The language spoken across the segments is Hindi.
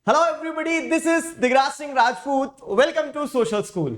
Hello everybody, this is Digraj Singh Rajput. Welcome to social school.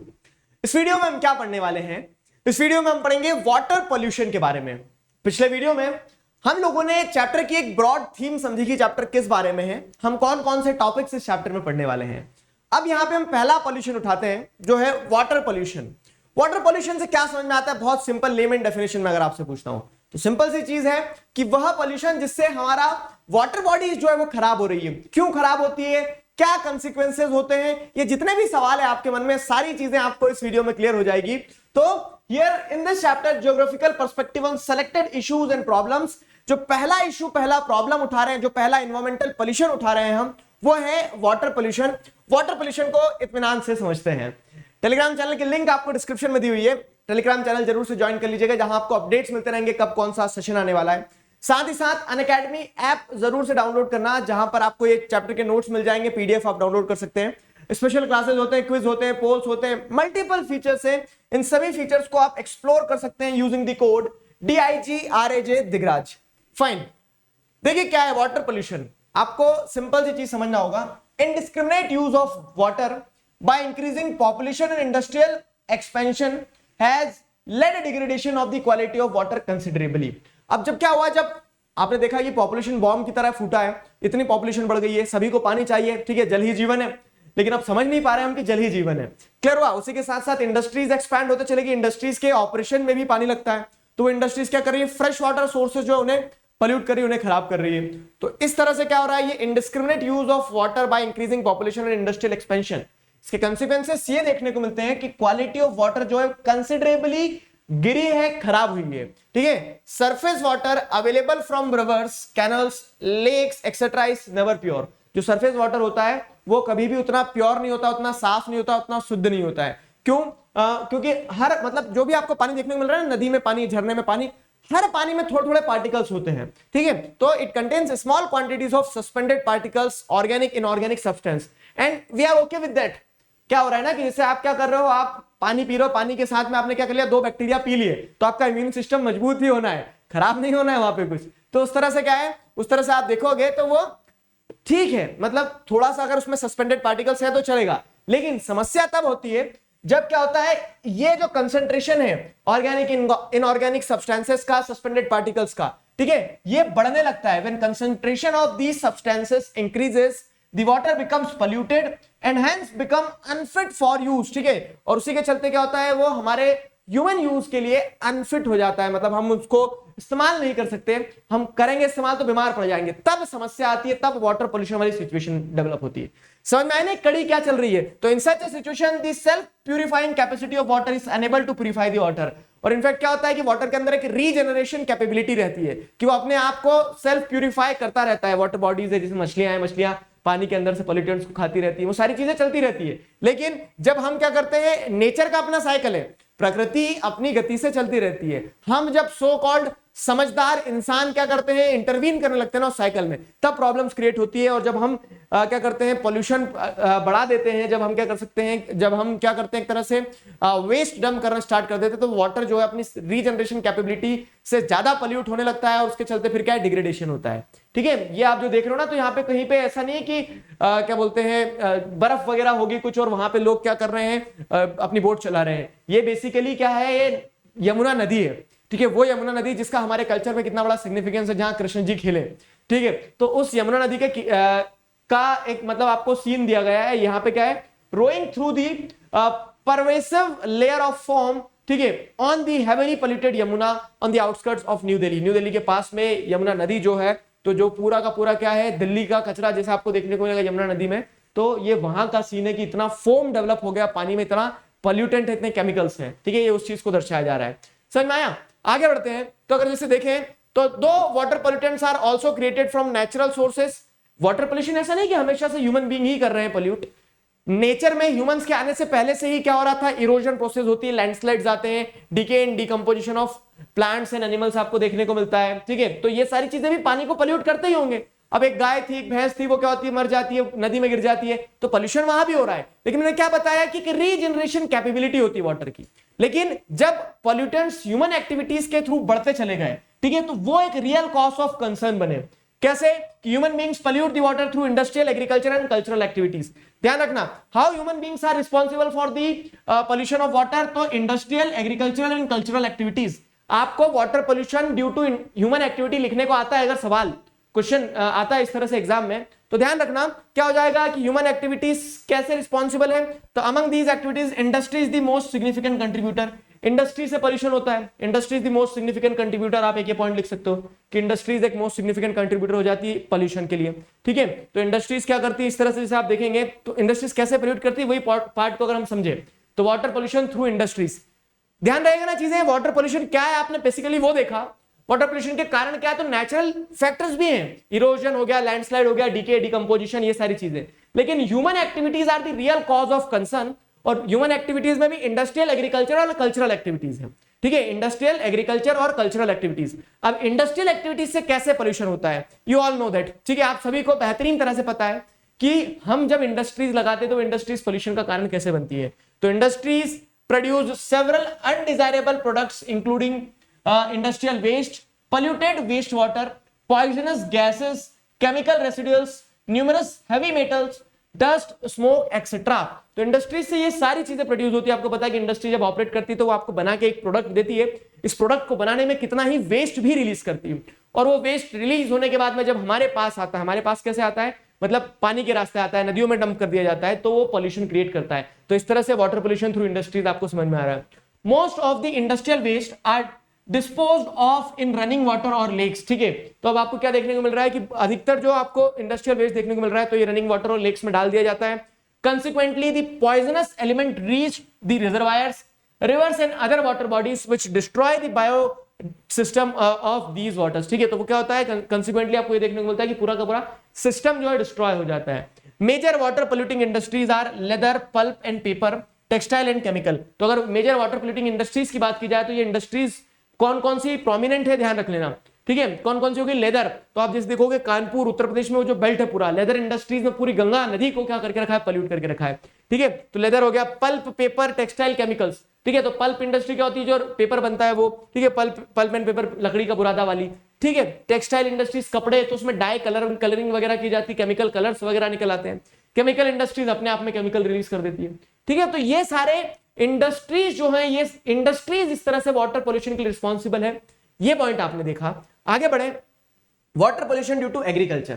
इस वीडियो में हम क्या पढ़ने वाले हैं? इस वीडियो में हम पढ़ेंगे वाटर पोल्यूशन के बारे में। पिछले वीडियो में हम लोगों ने चैप्टर की एक ब्रॉड थीम समझी कि चैप्टर किस बारे में है, हम कौन कौन से टॉपिक्स इस चैप्टर में पढ़ने वाले हैं। अब यहां पे हम पहला पोल्यूशन उठाते हैं जो है वाटर पोल्यूशन। वाटर पोल्यूशन से क्या समझ में आता है? बहुत सिंपल लेमन डेफिनेशन में अगर आपसे पूछता हूं तो सिंपल सी चीज है कि वह पोल्यूशन जिससे हमारा वाटर बॉडी जो है वो खराब हो रही है। क्यों खराब होती है, क्या कंसिक्वेंसेस होते हैं, ये जितने भी सवाल है आपके मन में, सारी चीजें आपको इस वीडियो में क्लियर हो जाएगी। तो here in this chapter geographical perspective on selected issues and problems, जो पहला इशू, पहला प्रॉब्लम उठा रहे हैं, जो पहला एनवायरमेंटल पोल्यूशन उठा रहे हैं हम, वो है वाटर पोल्यूशन। वाटर पोल्यूशन को इत्मीनान से समझते हैं। टेलीग्राम चैनल की लिंक आपको डिस्क्रिप्शन में दी हुई है, टेलीग्राम चैनल जरूर से ज्वाइन कर लीजिएगा, जहां आपको अपडेट्स मिलते रहेंगे कब कौन सा सेशन आने वाला है। साथ ही साथ अनअकैडमी ऐप जरूर से डाउनलोड करना, जहां पर आपको ये चैप्टर के नोट्स मिल जाएंगे, पीडीएफ आप डाउनलोड कर सकते हैं। स्पेशल क्लासेस होते हैं, क्विज होते हैं, पोल्स होते हैं, मल्टीपल फीचर्स हैं। इन सभी फीचर्स को आप एक्सप्लोर कर सकते हैं using the code DIGRAJ Digraj. Fine, देखिए क्या है वाटर पोल्यूशन। आपको सिंपल सी चीज समझना होगा। Indiscriminate use of water by increasing population and industrial expansion has led a degradation of the quality of water considerably। अब जब क्या हुआ, जब आपने देखा ये पॉपुलेशन बॉम्ब की तरह फूटा है, इतनी पॉपुलेशन बढ़ गई है, सभी को पानी चाहिए, ठीक है, जल ही जीवन है, लेकिन अब समझ नहीं पा रहे हम कि जल ही जीवन है। क्लियर हुआ? उसी के साथ साथ इंडस्ट्रीज एक्सपैंड होते चलेगी, इंडस्ट्रीज के ऑपरेशन में भी पानी लगता है, तो वो इंडस्ट्रीज क्या कर रही है, फ्रेश वाटर सोर्सेज जो उन्हें पल्यूट कर रही है, उन्हें खराब कर रही है। तो इस तरह से क्या हो रहा है, ये indiscriminate use of water by increasing population and industrial expansion, इसके कंसिक्वेंसेस ये देखने को मिलते हैं कि क्वालिटी ऑफ वाटर जो है कंसिडरेबली गिरी है, खराब हुई है। ठीक है, surface water available from rivers, canals, lakes etcetera is never pure. जो सरफेस वाटर होता है वो कभी भी उतना प्योर नहीं होता, उतना साफ नहीं होता, उतना शुद्ध नहीं होता है। क्यों? क्योंकि हर मतलब जो भी आपको पानी देखने को मिल रहा है, नदी में पानी, झरने में पानी, हर पानी में थोड़े थोड़े पार्टिकल्स होते हैं। ठीक है, तो it contains small quantities of suspended particles, organic, inorganic substance, and we are okay with that. क्या हो रहा है ना कि जैसे आप क्या कर रहे हो, आप पानी पी रहे हो, पानी के साथ में आपने क्या कर लिया, 2 बैक्टीरिया पी लिए, तो आपका इम्यून सिस्टम मजबूत ही होना है, खराब नहीं होना है वहां पे कुछ। तो उस तरह से क्या है, उस तरह से आप देखोगे तो वो ठीक है, मतलब थोड़ा सा अगर उसमें सस्पेंडेड पार्टिकल्स है तो चलेगा। लेकिन समस्या तब होती है जब क्या होता है, ये जो कंसंट्रेशन है ऑर्गेनिक, इनऑर्गेनिक सब्सटेंसेस का, सस्पेंडेड पार्टिकल्स का, ठीक है, ये बढ़ने लगता है। When concentration of these substances increases, the water becomes polluted and hence become unfit for use। ठीक है, और उसी के चलते क्या होता है, वो हमारे ह्यूमन यूज के लिए अनफिट हो जाता है, मतलब हम उसको इस्तेमाल नहीं कर सकते, हम करेंगे इस्तेमाल तो बीमार पड़ जाएंगे, तब समस्या आती है, तब वाटर पोल्यूशन वाली सिचुएशन डेवलप होती है। समझ में आए ना कड़ी क्या चल रही है? तो in such a situation the self purifying capacity of water is unable to purify the water. और इनफैक्ट क्या होता है कि वाटर के अंदर एक रीजनरेशन कैपेबिलिटी रहती है कि वो अपने आप को सेल्फ प्यूरिफाई करता रहता है। वाटर बॉडीज है, जैसे मछलियां हैं, मछलियां पानी के अंदर से पॉल्यूटेंट्स को खाती रहती है, वो सारी चीजें चलती रहती है। लेकिन जब हम क्या करते हैं, नेचर का अपना साइकिल है, प्रकृति अपनी गति से चलती रहती है, हम जब सो कॉल्ड समझदार इंसान क्या करते हैं, इंटरवीन करने लगते हैं ना उस साइकिल में, तब प्रॉब्लम्स क्रिएट होती है। और जब हम क्या करते हैं, पोल्यूशन बढ़ा देते हैं, जब हम क्या कर सकते हैं, जब हम क्या करते हैं, एक तरह से वेस्ट डंप करना स्टार्ट कर देते हैं, तो वाटर जो है अपनी रीजनरेशन कैपेबिलिटी से ज्यादा पोल्यूट होने लगता है, और उसके चलते फिर क्या है, डिग्रेडेशन होता है। ठीक है, ये आप जो देख रहे हो ना, तो यहाँ पे कहीं पे ऐसा नहीं है कि क्या बोलते हैं, बर्फ वगैरह होगी कुछ और वहां पे लोग क्या कर रहे हैं, अपनी बोट चला रहे हैं। ये बेसिकली क्या है, ये यमुना नदी है। ठीक है, वो यमुना नदी जिसका हमारे कल्चर में कितना बड़ा सिग्निफिकेंस है, जहां कृष्ण जी खेले। ठीक है, तो उस यमुना नदी के का एक मतलब आपको सीन दिया गया है। यहाँ पे क्या है, rowing through the pervasive layer of foam, ठीक है, on the heavily polluted Yamuna on the outskirts of New Delhi. New Delhi के पास में यमुना नदी जो है, तो जो पूरा का पूरा क्या है, दिल्ली का कचरा जैसा आपको देखने को मिलेगा यमुना नदी में, तो ये वहां का सीन है कि इतना फोम डेवलप हो गया, पानी में इतना पॉल्यूटेंट है, इतने केमिकल्स हैं। ठीक है, ये उस चीज को दर्शाया जा रहा है। समझ में आया? आगे बढ़ते हैं। तो अगर जैसे देखें तो though water pollutants are also created from natural sources. Water pollution ऐसा नहीं कि हमेशा से ह्यूमन बीइंग ही कर रहे हैं पोल्यूट। नेचर में ह्यूमंस के आने से पहले से ही क्या हो रहा था, इरोजन प्रोसेस होती है, लैंडस्लाइड्स आते हैं, decay and decomposition of plants and animals आपको देखने को मिलता है। ठीक है, तो ये सारी चीजें भी पानी को पोल्यूट करते ही होंगे। अब एक गाय थी, एक भैंस थी, वो क्या होती है, मर जाती है, नदी में गिर जाती है, तो पोल्यूशन वहां भी हो रहा है। लेकिन मैंने क्या बताया कि रीजनरेशन कैपेबिलिटी होती है वाटर की। लेकिन जब पॉल्यूटेंट्स ह्यूमन एक्टिविटीज के थ्रू बढ़ते चले गए, ठीक है, तो वो एक रियल कॉज ऑफ कंसर्न बने। कैसे? Human beings pollute the water through industrial, agriculture and cultural activities. ध्यान रखना, how human beings are responsible for the pollution of water, तो industrial, agricultural and cultural activities. आपको water pollution due to human activity लिखने को आता है, अगर सवाल क्वेश्चन आता है इस तरह से एग्जाम में, तो ध्यान रखना क्या हो जाएगा कि ह्यूमन एक्टिविटीज कैसे रिस्पॉन्सिबल है, तो among these activities industry is the most significant contributor. Industry से पोल्यूशन होता है, industry is the most significant contributor. आप एक ये पॉइंट लिख सकते हो कि इंडस्ट्रीज एक मोस्ट सिग्निफिकेंट कंट्रीब्यूटर हो जाती है पोल्यूशन के लिए, ठीक है। तो इंडस्ट्रीज क्या करती है इस तरह से, जैसे आप देखेंगे तो इंडस्ट्रीज कैसे पोल्यूट करती है, वही पार्ट को अगर हम समझे तो वाटर पोल्यूशन थ्रू इंडस्ट्रीज। ध्यान रहेगा ना चीजें, वाटर पोल्यूशन क्या है आपने बेसिकली वो देखा, वाटर पोल्यूशन के कारण क्या है, तो नेचुरल फैक्टर्स भी हैं, इरोजन हो गया, लैंडस्लाइड हो गया, डीके, डिकम्पोजिशन, ये सारी चीजें। लेकिन human activities are the real cause of concern, और ह्यूमन एक्टिविटीज में भी इंडस्ट्रियल, एग्रीकल्चर और कल्चरल एक्टिविटीज है, ठीक है। इंडस्ट्रियल, एग्रीकल्चर और कल्चरल एक्टिविटीज। अब इंडस्ट्रियल एक्टिविटीज से कैसे पोल्यूशन होता है, यू ऑल नो दैट, ठीक है। आप सभी को बेहतरीन तरह से पता है कि हम जब इंडस्ट्रीज लगाते हैं तो इंडस्ट्रीज पोल्यूशन का कारण कैसे बनती है। तो industries produce several undesirable products including industrial waste, polluted wastewater, poisonous gases, chemical residuals, numerous heavy metals, dust, smoke, etc. तो इंडस्ट्री से ये सारी चीजें प्रोड्यूस होती है। आपको पता है कि इंडस्ट्री जब ऑपरेट करती है तो वो आपको बना के एक प्रोडक्ट देती है, इस प्रोडक्ट को बनाने में कितना ही वेस्ट भी रिलीज करती है, और वो वेस्ट रिलीज होने के बाद में जब हमारे पास आता है, हमारे पास कैसे आता है, मतलब पानी के रास्ते आता है, नदियों में डंप कर दिया जाता है, तो वो पॉल्यूशन क्रिएट करता है। तो इस तरह से वाटर पॉल्यूशन थ्रू इंडस्ट्रीज आपको समझ में आ रहा है। Most of the industrial waste are disposed of in running water और लेक्स, ठीक है। तो अब आपको क्या देखने को मिल रहा है कि अधिकतर जो आपको इंडस्ट्रियल वेस्ट देखने को मिल रहा है तो ये रनिंग वाटर और लेक्स में डाल दिया जाता है। Consequently, the poisonous element reach the reservoirs, rivers and other water bodies which destroy the biosystem of these waters, ठीक है। तो वो क्या होता है, consequently आपको ये देखने को मिलता है कि पूरा का पूरा सिस्टम जो है डिस्ट्रॉय हो जाता है। Major water polluting industries are leather, pulp and paper, textile and chemical. तो अगर मेजर वाटर पोल्यूटिंग इंडस्ट्रीज की बात की जाए तो ये इंडस्ट्रीज कौन कौन सी प्रोमिनेंट है, ध्यान रख लेना, ठीक है। कौन कौन सी होगी, लेदर, तो आप जैसे देखोगे कानपुर उत्तर प्रदेश में वो जो बेल्ट है पूरा लेदर इंडस्ट्रीज में, पूरी गंगा नदी को क्या करके रखा है, पोल्यूट करके रखा है, ठीक है। तो लेदर हो गया। पल्प, पेपर, टेक्सटाइल, केमिकल्स, ठीक है। तो पल्प इंडस्ट्री क्या होती है, जो पेपर बनता है वो, ठीक है, पल्प एंड पेपर, लकड़ी का बुरादा वाली, ठीक है। टेक्सटाइल इंडस्ट्रीज कपड़े, तो उसमें डाई कलरिंग वगैरह की जाती है, केमिकल कलर्स वगैरह निकल आते हैं। केमिकल इंडस्ट्रीज अपने आप में केमिकल रिलीज कर देती है, ठीक है। तो ये सारे इंडस्ट्रीज जो है, ये इंडस्ट्रीज इस तरह से वाटर पोल्यूशन के लिए रिस्पॉन्सिबल है, ये पॉइंट आपने देखा। आगे बढ़े, water pollution due to agriculture.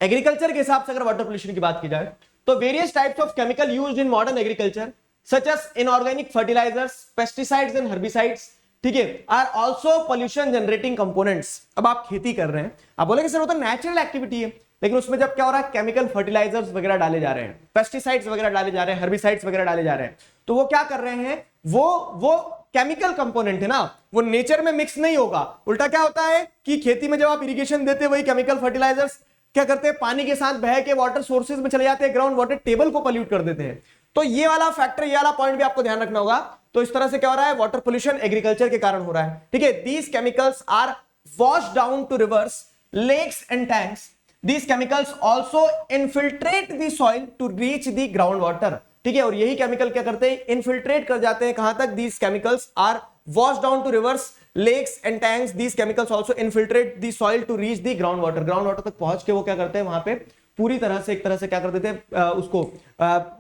Agriculture के हिसाब से अगर वाटर पोल्यूशन की बात की जाए तो various types of chemical used in modern agriculture such as inorganic fertilizers, pesticides and herbicides, ठीक है, are also pollution generating components. अब आप खेती कर रहे हैं, आप बोलेंगे सर वो तो नेचुरल एक्टिविटी है, लेकिन उसमें जब क्या हो रहा है, केमिकल फर्टिलाइजर्स वगैरह डाले जा रहे हैं, पेस्टिसाइड्स वगैरह डाले जा रहे हैं, हर्बिसाइड्स वगैरह डाले जा रहे हैं, तो वो क्या कर रहे हैं, वो केमिकल कंपोनेंट है ना, वो नेचर में मिक्स नहीं होगा। उल्टा क्या होता है कि खेती में जब आप इरिगेशन देते हैं, वही केमिकल फर्टिलाइजर्स क्या करते हैं, पानी के साथ बह के वाटर सोर्सेज में चले जाते हैं, ग्राउंड वाटर टेबल को पोल्यूट कर देते हैं। तो ये वाला फैक्टर, ये वाला पॉइंट भी आपको ध्यान रखना होगा। तो इस तरह से क्या हो रहा है, वाटर पोल्यूशन एग्रीकल्चर के कारण हो रहा है, ठीक है। These chemicals are wash down to rivers, lakes and tanks. These chemicals also infiltrate the soil to reach the ground water, ठीक है। और यही केमिकल क्या करते हैं, इनफिल्ट्रेट कर जाते हैं कहां तक, these chemicals are washed down to rivers, lakes and tanks. These chemicals also infiltrate the soil to reach the ground water. Ground water तक पहुंच के वो क्या करते हैं, वहां पे पूरी तरह से एक तरह से क्या कर देते हैं, उसको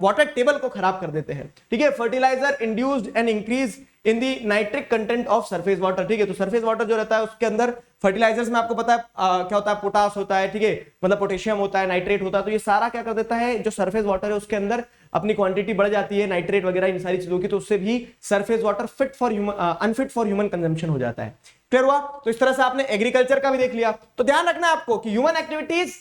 वाटर टेबल को खराब कर देते हैं, ठीक है। Fertilizer induced and increase in the nitric content of surface water, ठीक है। तो सरफेस वाटर जो रहता है उसके अंदर फर्टिलाइजर्स में आपको पता है क्या होता है, पोटास होता है, ठीक है, मतलब पोटेशियम होता है, नाइट्रेट होता है। तो ये सारा क्या कर देता है, जो सरफेस वाटर है उसके अंदर अपनी क्वांटिटी बढ़ जाती है, नाइट्रेट वगैरह इन सारी चीजों की, तो उससे भी surface water unfit for human consumption हो जाता है। क्लियर हुआ? तो इस तरह से आपने एग्रीकल्चर का भी देख लिया। तो ध्यान रखना है आपको कि ह्यूमन एक्टिविटीज,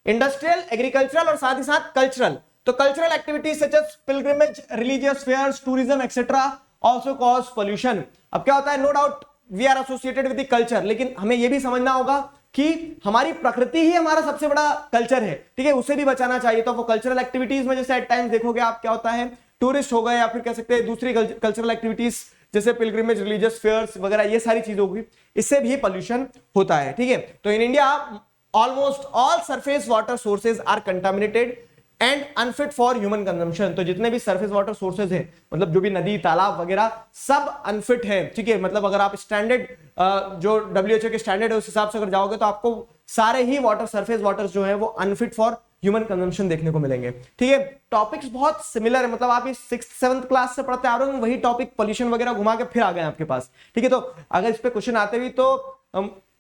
इंडस्ट्रियल, एग्रीकल्चरल और साथ ही साथ कल्चरल। तो cultural activities such as pilgrimage, religious fairs, tourism etcetera also cause pollution. अब क्या होता है, no doubt we are associated with the culture, लेकिन हमें यह भी समझना होगा कि हमारी प्रकृति ही हमारा सबसे बड़ा कल्चर है, ठीक है, उसे भी बचाना चाहिए। तो वो कल्चरल एक्टिविटीज में जैसे एट टाइम्स देखोगे आप क्या होता है, टूरिस्ट हो गए या फिर कह सकते हैं दूसरी कल्चरल एक्टिविटीज जैसे पिलग्रिमेज, रिलीजियस फेयर्स वगैरह, ये सारी चीजों की, इससे भी पोल्यूशन होता है, ठीक है। तो in India almost all surface water sources are contaminated and unfit for human consumption. तो जितने भी सरफेस वाटर सोर्सेज हैं, मतलब जो भी नदी, तालाब वगैरह, सब अनफिट है, ठीक है। मतलब अगर आप स्टैंडर्ड जो WHO के स्टैंडर्ड है उस हिसाब से अगर जाओगे तो आपको सारे ही वाटर सरफेस वाटर जो है वो अनफिट फॉर ह्यूमन कंजम्पशन देखने को मिलेंगे। ठीक है, टॉपिक्स बहुत सिमिलर है, मतलब आप इस 6th-7th क्लास से पढ़ते आ रहे हो, वही टॉपिक पोल्यूशन वगैरह घुमा के फिर आ गए आपके पास। ठीक है, तो अगर इस पे क्वेश्चन आते भी तो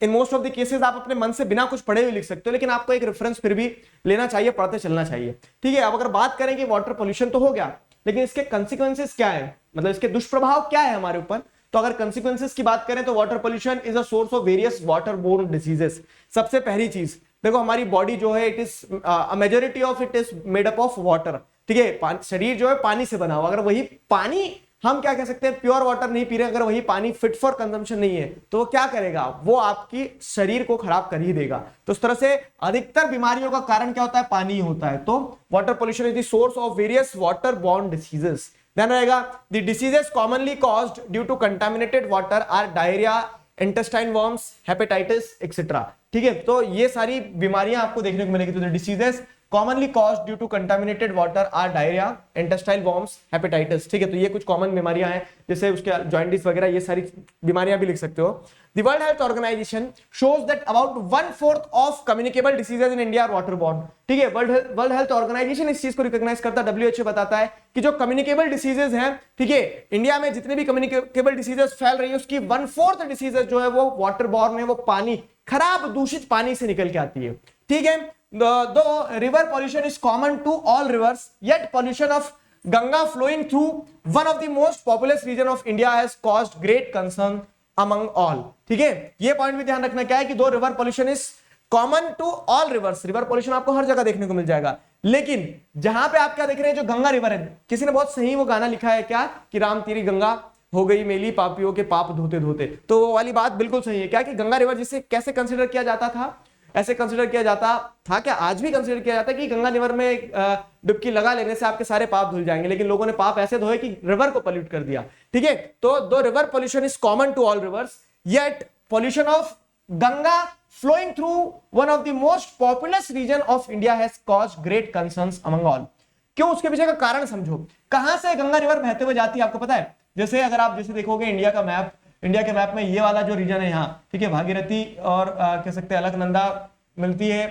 in most of the cases आप अपने मन से बिना कुछ पढ़े हुए लिख सकते हो, लेकिन आपको एक रेफरेंस फिर भी लेना चाहिए, पढ़ते चलना चाहिए। ठीक है, अब अगर बात करें कि वाटर पोल्यूशन तो हो गया, लेकिन इसके कंसिक्वेंसेस क्या है, मतलब इसके दुष्प्रभाव क्या है हमारे ऊपर। तो अगर कंसिक्वेंसेस की बात करें तो water pollution is a source of various water borne diseases. सबसे पहली चीज देखो, हमारी बॉडी जो है it is majority of it is made up of water. ठीक है, शरीर जो है पानी से बना हुआ, अगर वही पानी हम क्या कह सकते हैं, प्योर वाटर नहीं पी रहे, अगर वही पानी फिट फॉर कंजम्पशन नहीं है तो वो क्या करेगा, वो आपकी शरीर को खराब कर ही देगा। तो इस तरह से अधिकतर बीमारियों का कारण क्या होता है, पानी ही होता है। तो water pollution is the source of various water borne diseases. ध्यान रहेगा, the diseases commonly caused due to contaminated water are diarrhoea, intestine worms, hepatitis etcetera. ठीक है, तो ये सारी बीमारियां आपको देखने को मिलेगी। तो diseases commonly caused due to contaminated water are diarrhoea, intestinal worms, hepatitis. ठीक है, तो ये कुछ कॉमन बीमारियां हैं, जैसे उसके जॉइंटिस वगैरह, ये सारी बीमारियां भी लिख सकते हो। The World Health Organization shows that about 1/4 of communicable diseases in India are waterborne। ठीक है, वर्ल्ड हेल्थ ऑर्गेनाइजेशन इस चीज को रिकॉग्नाइज करता है, WHO बताता है कि जो कम्युनिकेबल डिसीजेज हैं, ठीक है, इंडिया में जितने भी कम्युनिकेबल डिसीजेज फैल रही है उसकी 1/4 डिसीजेज जो है वो वाटरबॉर्न है, वो पानी, खराब दूषित पानी से निकल के आती है। ठीक है, though river pollution is common to all rivers, yet pollution of Ganga flowing through one of the most populous region of India has caused great concern among all। ठीक है, ये पॉइंट भी ध्यान रखना क्या है कि though river pollution is common to all rivers. River pollution आपको हर जगह देखने को मिल जाएगा, लेकिन जहां पे आप क्या देख रहे हैं, जो गंगा रिवर है, किसी ने बहुत सही वो गाना लिखा है क्या कि राम तेरी गंगा हो गई मेली, पापियों के पाप धोते धोते। तो वो वाली बात बिल्कुल सही है क्या कि गंगा रिवर जिसे कैसे कंसिडर किया जाता था, ऐसे कंसिडर किया जाता था क्या, आज भी कंसिडर किया जाता है कि गंगा रिवर में डुबकी लगा लेने से आपके सारे पाप धुल जाएंगे, लेकिन लोगों ने पाप ऐसे धोए कि रिवर को पोल्यूट कर दिया। ठीक है, तो though river pollution is common to all rivers, yet pollution of Ganga flowing through one of the most populous region of India has caused great concerns among all. क्यों, उसके पीछे का कारण समझो। कहां से गंगा रिवर बहते हुए जाती है आपको पता है? जैसे अगर आप जैसे देखोगे इंडिया का मैप, इंडिया के मैप में ये वाला जो रीजन है यहाँ, ठीक है, भागीरथी और कह सकते हैं अलकनंदा मिलती है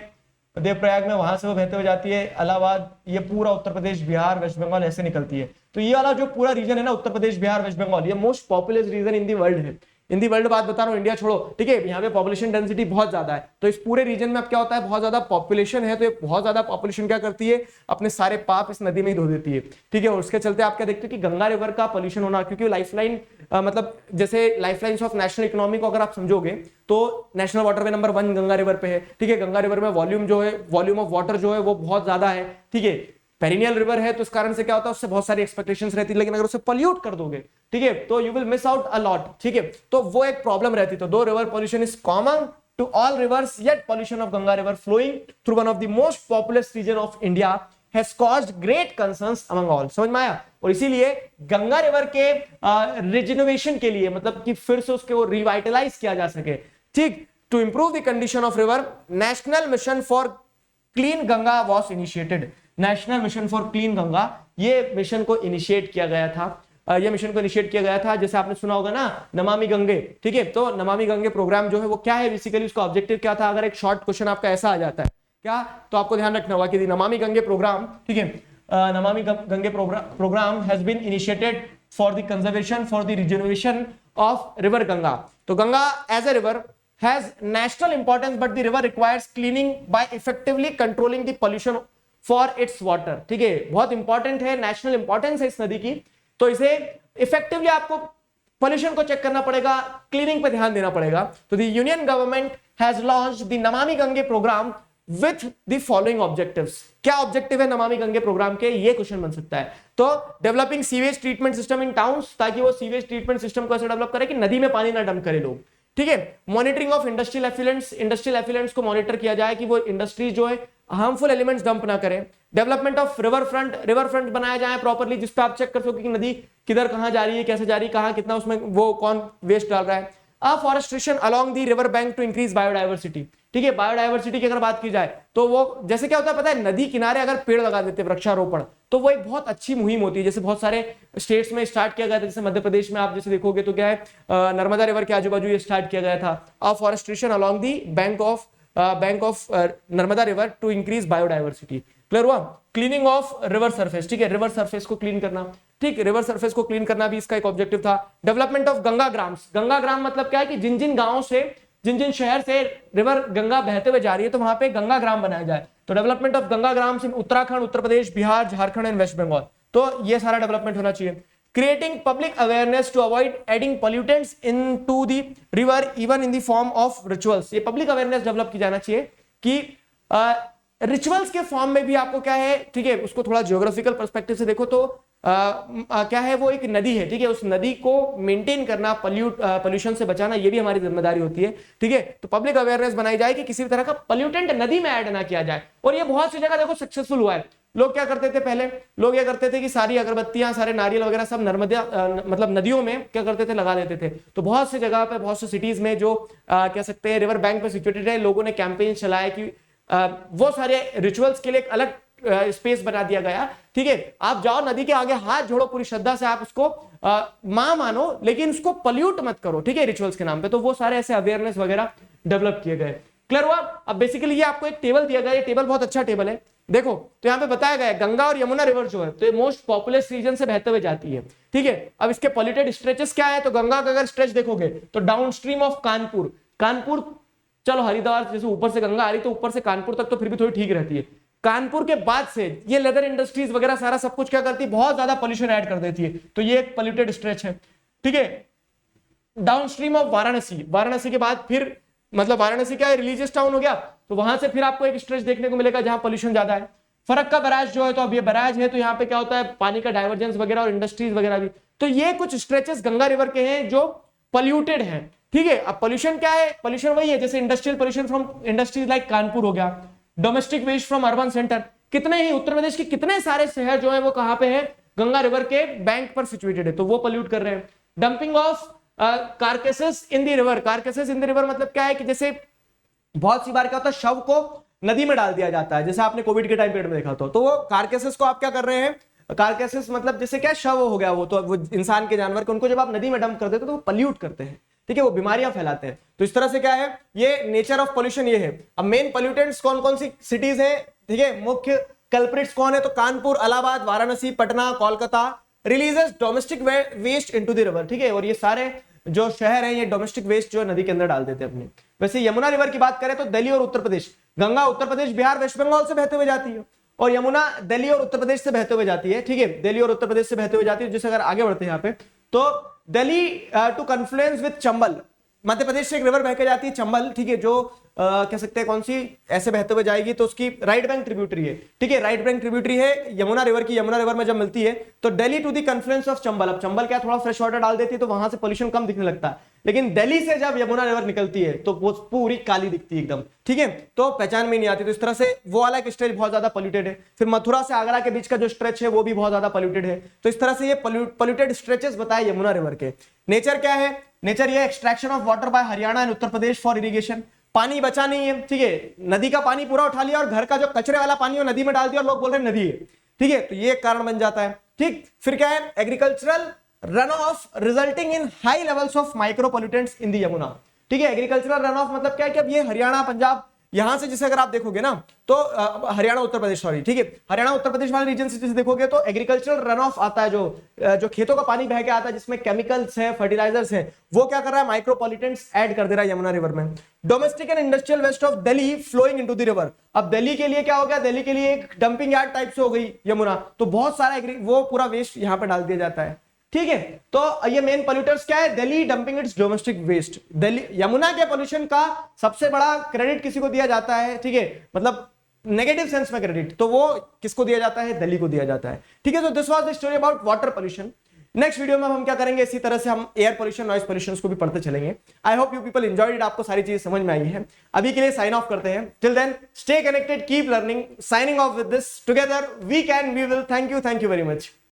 देवप्रयाग में, वहां से वो बहते हुए जाती है इलाहाबाद, ये पूरा उत्तर प्रदेश, बिहार, वेस्ट बंगाल ऐसे निकलती है। तो ये वाला जो पूरा रीजन है ना, उत्तर प्रदेश, बिहार, वेस्ट बंगाल, ये most populous region in the world है। इन दी वर्ल्ड बात बता रहा हूँ, इंडिया छोड़ो। ठीक है, यहाँ पे पॉपुलेशन डेंसिटी बहुत ज्यादा है, तो इस पूरे रीजन में अब क्या होता है, बहुत ज्यादा पॉपुलेशन है, तो ये बहुत ज्यादा पॉपुलेशन क्या करती है, अपने सारे पाप इस नदी में ही धो देती है। ठीक है, और उसके चलते आप क्या देखते हो कि गंगा रिवर का पॉल्यूशन होना, क्योंकि लाइफलाइन मतलब जैसे लाइफलाइंस ऑफ नेशनल इकोनॉमी को अगर आप समझोगे तो national waterway number 1 Ganga river पे है। ठीक है, गंगा रिवर में वॉल्यूम जो है, वॉल्यूम ऑफ वाटर जो है वो बहुत ज्यादा है। ठीक है, पेरिनियल रिवर है, तो इस कारण से क्या होता है, उससे बहुत सारी एक्सपेक्टेशंस रहती है, लेकिन अगर उसे पोल्यूट कर दोगे, ठीक है, तो you will miss out a lot. ठीक है, तो वो एक प्रॉब्लम रहती है। तो though river pollution is common to all rivers, yet pollution of Ganga river flowing through one of the most populous region of India has caused great concerns among all। समझ में आया? और इसीलिए गंगा रिवर के रिजेनरेशन के लिए, मतलब कि फिर से उसके वो रिवाइटलाइज किया जा सके, ठीक, to improve the condition of river, national mission for clean Ganga was initiated. National mission for clean Ganga, ये मिशन को इनिशिएट किया गया था। ये मिशन को इनिशिएट किया गया था, जैसे आपने सुना होगा ना, नमामि गंगे। ठीक है, तो नमामि गंगे प्रोग्राम जो है वो क्या है बेसिकली, उसका ऑब्जेक्टिव क्या था? अगर एक शॉर्ट क्वेश्चन आपका ऐसा आ जाता है क्या, तो आपको ध्यान रखना होगा कि नमामि गंगे प्रोग्राम, ठीक है, Namami Gange program has been initiated for the conservation, for the regeneration of river Ganga. तो Ganga as a river has national importance, but the river requires cleaning by effectively controlling the pollution for its water. ठीक है, बहुत इंपॉर्टेंट है, नेशनल इंपॉर्टेंस है इस नदी की, तो इसे इफेक्टिवली आपको पॉल्यूशन को चेक करना पड़ेगा, क्लीनिंग पे ध्यान देना पड़ेगा। तो the union government has launched the Namami Gange program with the following objectives. क्या ऑब्जेक्टिव है नमामि गंगे प्रोग्राम के, ये क्वेश्चन बन सकता है। तो developing sewage treatment system in towns, ताकि वो सीवेज ट्रीटमेंट सिस्टम को ऐसे डेवलप करे कि नदी में पानी ना डंप करे लोग। ठीक है, मॉनिटरिंग ऑफ इंडस्ट्रियल एफिलेंट्स, इंडस्ट्रियल एफिलेंट्स को मॉनिटर किया जाए कि वो इंडस्ट्री जो है हार्मफुल एलिमेंट्स डंप ना करें। डेवलपमेंट ऑफ रिवर फ्रंट बनाया जाए प्रॉपर्ली, जिस पे आप चेक कर सको कि नदी किधर कहां जा रही है, कैसे जा रही है, कहां कितना उसमें वो कौन वेस्ट डाल रहा है। Afforestation along the river bank to increase biodiversity. ठीक है, बायोडाइवर्सिटी की अगर बात की जाए तो वो जैसे क्या होता है पता है, नदी किनारे अगर पेड़ लगा देते हैं, वृक्षारोपण, तो वो एक बहुत अच्छी मुहिम होती है, जैसे बहुत सारे स्टेट्स में स्टार्ट किया गया था। जैसे मध्य प्रदेश में आप जैसे देखोगे तो क्या है, नर्मदा रिवर के आजू बाजू ये स्टार्ट किया गया था। Afforestation along the bank of bank of Narmada river to increase biodiversity. Clear हुआ? क्लीनिंग ऑफ रिवर सरफेस, ठीक है, रिवर सरफेस को क्लीन करना, ठीक, रिवर सरफेस को क्लीन करना भी इसका एक ऑब्जेक्टिव था। डेवलपमेंट ऑफ गंगा ग्राम्स, गंगा ग्राम मतलब क्या है कि जिन जिन गांवों से, जिन जिन शहर से रिवर गंगा बहते हुए जा रही है तो वहां पे गंगा ग्राम बनाया जाए। तो डेवलपमेंट ऑफ गंगा ग्राम्स in Uttarakhand, Uttar Pradesh, Bihar, Jharkhand and West Bengal. तो ये सारा डेवलपमेंट होना चाहिए। Creating public awareness to avoid adding pollutants into the river even in the form of rituals. ये पब्लिक अवेयरनेस डेवलप की जाना चाहिए कि रिचुअल्स के फॉर्म में भी आपको क्या है, ठीक है, उसको थोड़ा जियोग्राफिकल पर्सपेक्टिव से देखो तो क्या है, वो एक नदी है, ठीक है, उस नदी को मेंटेन करना, पोल्यूशन से बचाना, ये भी हमारी जिम्मेदारी होती है, ठीक है। तो पब्लिक अवेयरनेस बनाई जाए कि किसी भी तरह का पोल्यूटेंट नदी में ऐड ना किया जाए। और ये बहुत सी जगह देखो सक्सेसफुल हुआ है। लोग क्या करते थे पहले, लोग ये करते थे कि सारी अगरबत्तियां, सारे नारियल वगैरह सब नर्मदा मतलब नदियों में क्या करते थे, लगा देते थे। तो बहुत सी जगह पे, बहुत सी सिटीज में जो कह सकते हैं रिवर बैंक पे सिचुएटेड है, लोगों ने कैंपेन चलाया कि वो सारे रिचुअल्स के लिए एक अलग स्पेस बना दिया गया, ठीक है। आप जाओ नदी के आगे, हाथ जोड़ो पूरी श्रद्धा से, आप उसको मां मानो, लेकिन उसको पल्यूट मत करो, ठीक है, रिचुअल्स के नाम पे। तो वो सारे ऐसे अवेयरनेस वगैरह डेवलप किए गए। क्लियर हुआ? अब बेसिकली ये आपको एक टेबल दिया गया, ये टेबल बहुत अच्छा टेबल है, देखो। तो यहाँ पे बताया गया है गंगा और यमुना रिवर जो है तो ये मोस्ट पॉपुलस रीजन से बहते हुए जाती है, ठीक है। अब इसके पॉल्यूटेड स्ट्रेचेस क्या है, तो गंगा का अगर स्ट्रेच देखोगे तो down stream of Kanpur, Kanpur चलो हरिद्वार जैसे ऊपर से गंगा आ रही तो ऊपर से कानपुर तक तो फिर भी थोड़ी ठीक रहती है। कानपुर के बाद से ये लेदर इंडस्ट्रीज वगैरह सारा सब कुछ क्या करती है, बहुत ज्यादा पोल्यूशन ऐड कर देती है। तो ये एक पोल्यूटेड स्ट्रेच है, ठीक है। Down stream of Varanasi, Varanasi के बाद फिर मतलब वाराणसी क्या है, रिलीजियस टाउन हो गया, तो वहां से फिर आपको एक स्ट्रेच देखने को मिलेगा जहां पोल्यूशन ज्यादा है। फरक्का बैराज जो है, तो अब ये बैराज है तो यहाँ पे क्या होता है, पानी का डाइवर्जेंस वगैरह और इंडस्ट्रीज वगैरह भी। तो ये कुछ स्ट्रेचेस गंगा रिवर के हैं जो पोल्यूटेड हैं, ठीक है। अब पोल्यूशन क्या है, पोल्यूशन वही है जैसे industrial pollution from industries like Kanpur हो गया, domestic waste from urban centre. कितने ही उत्तर प्रदेश के कितने सारे शहर जो है वो कहां पे है, गंगा रिवर के बैंक पर सिचुएटेड है, तो वो पोल्यूट कर रहे हैं। Dumping of carcasses in the river, carcasses in the river मतलब क्या है कि जैसे बहुत सी बार क्या होता है, शव को नदी में डाल दिया जाता है, जैसे आपने कोविड के टाइम पीरियड में देखा तो वो कार्केसेस को आप क्या कर रहे हैं, कार्केसेस मतलब जैसे क्या शव हो गया वो, तो वो इंसान के, जानवर के, उनको जब आप नदी में डंप कर देते हो तो वो पल्यूट करते हैं, ठीक है, वो बीमारियां फैलाते हैं। तो इस तरह से क्या है, ये नेचर ऑफ पोल्यूशन ये है। अब मेन पोल्यूटेंट्स कौन कौन सी सिटीज है, ठीक है, मुख्य कल्प्रिट्स कौन है, तो Kanpur, Allahabad, Varanasi, Patna, Kolkata releases domestic waste into the river, ठीक है। और ये सारे जो शहर हैं ये डोमेस्टिक वेस्ट जो नदी के अंदर डाल देते हैं अपने। वैसे यमुना रिवर की बात करें तो दिल्ली और उत्तर प्रदेश, गंगा उत्तर प्रदेश, बिहार, वेस्ट बंगाल से बहते हुए जाती है, और यमुना दिल्ली और उत्तर प्रदेश से बहते हुए जाती है, ठीक है, दिल्ली और उत्तर प्रदेश से बहते हुए जाती है। जैसे अगर आगे बढ़ते हैं यहाँ पे, तो Delhi to confluence with Chambal, Madhya Pradesh से एक रिवर बह के जाती है चंबल, ठीक है, जो कह सकते हैं कौन सी, ऐसे बहते हुए जाएगी तो उसकी राइट बैंक ट्रिब्यूटरी है, ठीक है, राइट बैंक ट्रिब्यूटरी है यमुना रिवर की। यमुना रिवर में जब मिलती है तो Delhi to the confluence of Chambal, अब चंबल क्या थोड़ा फ्रेश वाटर डाल देती है तो वहां से पोल्यूशन कम दिखने लगता है, लेकिन दिल्ली से जब यमुना रिवर निकलती है तो वो पूरी काली दिखती है एकदम, ठीक है, तो पहचान में नहीं आती। तो इस तरह से वो वाला एक स्ट्रेच बहुत ज्यादा पोल्यूटेड है। फिर मथुरा से आगरा के बीच का जो स्ट्रेच है वो भी बहुत ज्यादा पोल्यूटेड है। तो इस तरह से ये पोल्यूटेड स्ट्रेचेस बताए यमुना रिवर के। नेचर क्या है, नेचर ये extraction of water bye Haryana and Uttar Pradesh for irrigation, पानी बचा नहीं है, ठीक है, नदी का पानी पूरा उठा लिया और घर का जो कचरे वाला पानी है नदी में डाल दिया और लोग बोल रहे हैं नदी है, ठीक है, तो ये कारण बन जाता है, ठीक। फिर क्या है, agricultural run of resulting in high levels of micro pollutants in the Yamuna, ठीक है। एग्रीकल्चरल रन ऑफ मतलब क्या है कि अब ये हरियाणा, पंजाब, यहां से जैसे अगर आप देखोगे ना तो हरियाणा उत्तर प्रदेश, सॉरी, ठीक है, हरियाणा उत्तर प्रदेश वाले रीजन से जैसे देखोगे तो एग्रीकल्चरल रन ऑफ आता है, जो खेतों का पानी बह के आता है जिसमें केमिकल्स है, फर्टिलाइजर्स है, वो क्या कर रहा है, माइक्रो पॉल्यूटेंट्स ऐड कर दे रहा है यमुना रिवर में। Domestic and industrial waste of Delhi flowing into the river, अब दिल्ली के लिए क्या हो गया, दिल्ली के लिए एक डंपिंग यार्ड टाइप से हो गई यमुना, तो बहुत सारा वो पूरा वेस्ट यहां पर डाल दिया जाता है, ठीक है। तो ये मेन पोल्यूटर्स क्या है, Delhi dumping its domestic waste. Delhi, Yamuna के पोल्यूशन का सबसे बड़ा क्रेडिट किसी को दिया जाता है, ठीक है, मतलब नेगेटिव सेंस में क्रेडिट, तो वो किसको दिया जाता है, दिल्ली को दिया जाता है, ठीक है। तो this was the story about water pollution. Next video में हम क्या करेंगे, इसी तरह से हम एयर पोल्यूशन, नॉइज पोल्यूशन को भी पढ़ते चलेंगे। I hope you people enjoyed it, आपको सारी चीजें समझ में आई है। अभी के लिए साइन ऑफ करते हैं, till then stay connected, keep learning, signing off with this, together we can, we will, thank you very much.